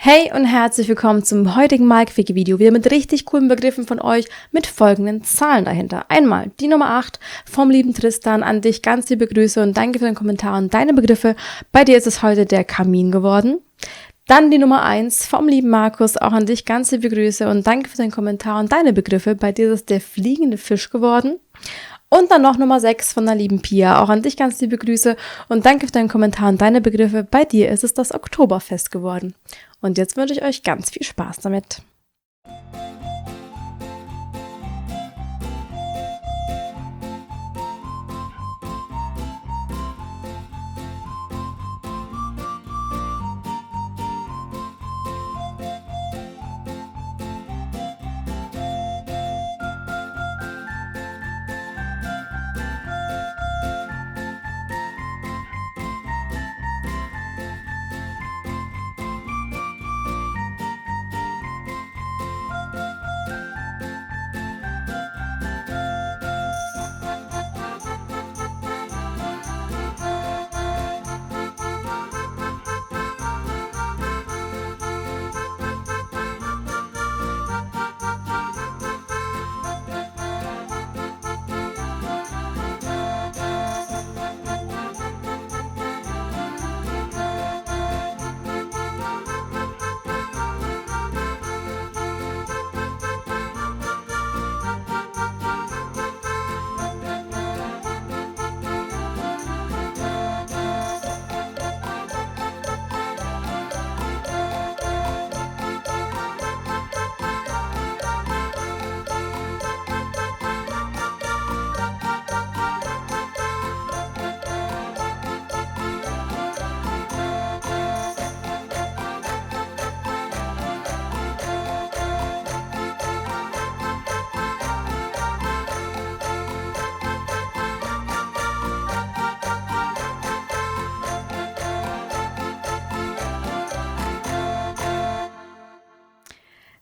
Hey und herzlich willkommen zum heutigen Malquickie-Video, wieder mit richtig coolen Begriffen von euch, mit folgenden Zahlen dahinter. Einmal die Nummer 8 vom lieben Tristan, an dich ganz liebe Grüße und danke für den Kommentar und deine Begriffe. Bei dir ist es heute der Kamin geworden. Dann die Nummer 1 vom lieben Markus, auch an dich ganz liebe Grüße und danke für den Kommentar und deine Begriffe. Bei dir ist es der fliegende Fisch geworden. Und dann noch Nummer 6 von der lieben Pia, auch an dich ganz liebe Grüße und danke für deinen Kommentar und deine Begriffe. Bei dir ist es das Oktoberfest geworden. Und jetzt wünsche ich euch ganz viel Spaß damit.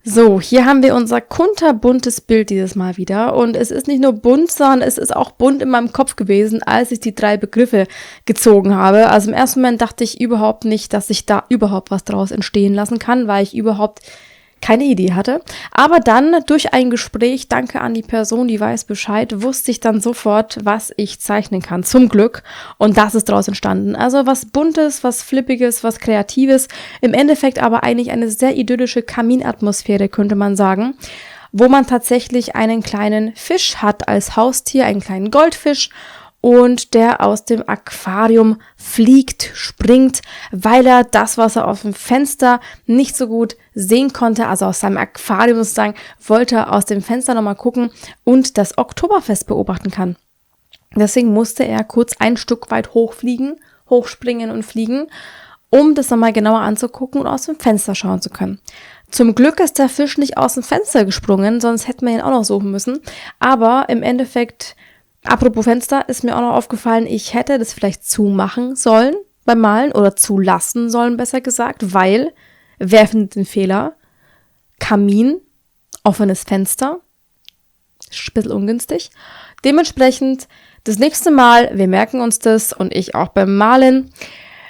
So, hier haben wir unser kunterbuntes Bild dieses Mal wieder und es ist nicht nur bunt, sondern es ist auch bunt in meinem Kopf gewesen, als ich die 3 Begriffe gezogen habe. Also im ersten Moment dachte ich überhaupt nicht, dass ich da überhaupt was draus entstehen lassen kann, weil ich überhaupt keine Idee hatte. Aber dann durch ein Gespräch, danke an die Person, die weiß Bescheid, wusste ich dann sofort, was ich zeichnen kann. Zum Glück. Und das ist daraus entstanden. Also was Buntes, was Flippiges, was Kreatives. Im Endeffekt aber eigentlich eine sehr idyllische Kaminatmosphäre, könnte man sagen. Wo man tatsächlich einen kleinen Fisch hat als Haustier, einen kleinen Goldfisch. Und der aus dem Aquarium fliegt, springt, weil er das, was er aus dem Fenster nicht so gut sehen konnte, also aus seinem Aquarium sozusagen, wollte er aus dem Fenster nochmal gucken und das Oktoberfest beobachten kann. Deswegen musste er kurz ein Stück weit hochspringen und fliegen, um das nochmal genauer anzugucken und aus dem Fenster schauen zu können. Zum Glück ist der Fisch nicht aus dem Fenster gesprungen, sonst hätten wir ihn auch noch suchen müssen. Aber im Endeffekt, apropos Fenster, ist mir auch noch aufgefallen, ich hätte das vielleicht zumachen sollen beim Malen oder zulassen sollen, besser gesagt, weil, wer findet den Fehler? Kamin, offenes Fenster, ist ein bisschen ungünstig. Dementsprechend, das nächste Mal, wir merken uns das und ich auch beim Malen,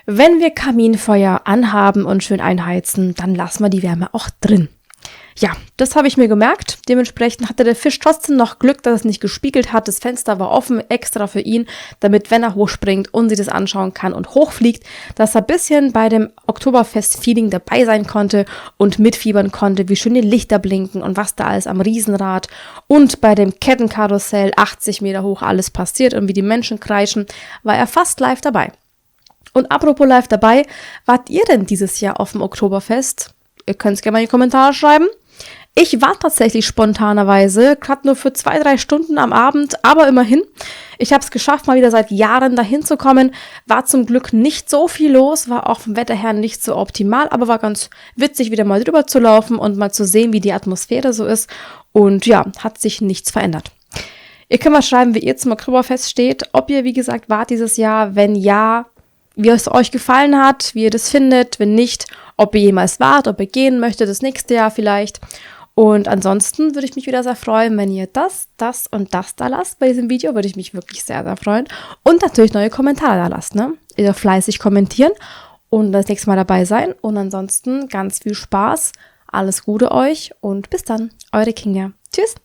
wenn wir Kaminfeuer anhaben und schön einheizen, dann lassen wir die Wärme auch drin. Ja, das habe ich mir gemerkt. Dementsprechend hatte der Fisch trotzdem noch Glück, dass es nicht gespiegelt hat. Das Fenster war offen, extra für ihn, damit, wenn er hochspringt und sich das anschauen kann und hochfliegt, dass er ein bisschen bei dem Oktoberfest-Feeling dabei sein konnte und mitfiebern konnte, wie schön die Lichter blinken und was da alles am Riesenrad und bei dem Kettenkarussell 80 Meter hoch alles passiert und wie die Menschen kreischen, war er fast live dabei. Und apropos live dabei, wart ihr denn dieses Jahr auf dem Oktoberfest? Ihr könnt es gerne mal in die Kommentare schreiben. Ich war tatsächlich spontanerweise, gerade nur für 2-3 Stunden am Abend, aber immerhin. Ich habe es geschafft, mal wieder seit Jahren dahin zu kommen. War zum Glück nicht so viel los, war auch vom Wetter her nicht so optimal, aber war ganz witzig, wieder mal drüber zu laufen und mal zu sehen, wie die Atmosphäre so ist. Und ja, hat sich nichts verändert. Ihr könnt mal schreiben, wie ihr zum Oktoberfest steht, ob ihr, wie gesagt, wart dieses Jahr, wenn ja, wie es euch gefallen hat, wie ihr das findet, wenn nicht, ob ihr jemals wart, ob ihr gehen möchtet, das nächste Jahr vielleicht. Und ansonsten würde ich mich wieder sehr freuen, wenn ihr das und das da lasst bei diesem Video. Würde ich mich wirklich sehr, sehr freuen. Und natürlich neue Kommentare da lasst, ne? Ihr fleißig kommentieren. und das nächste Mal dabei sein. Und ansonsten ganz viel Spaß, alles Gute euch und bis dann, eure Kinga. Tschüss!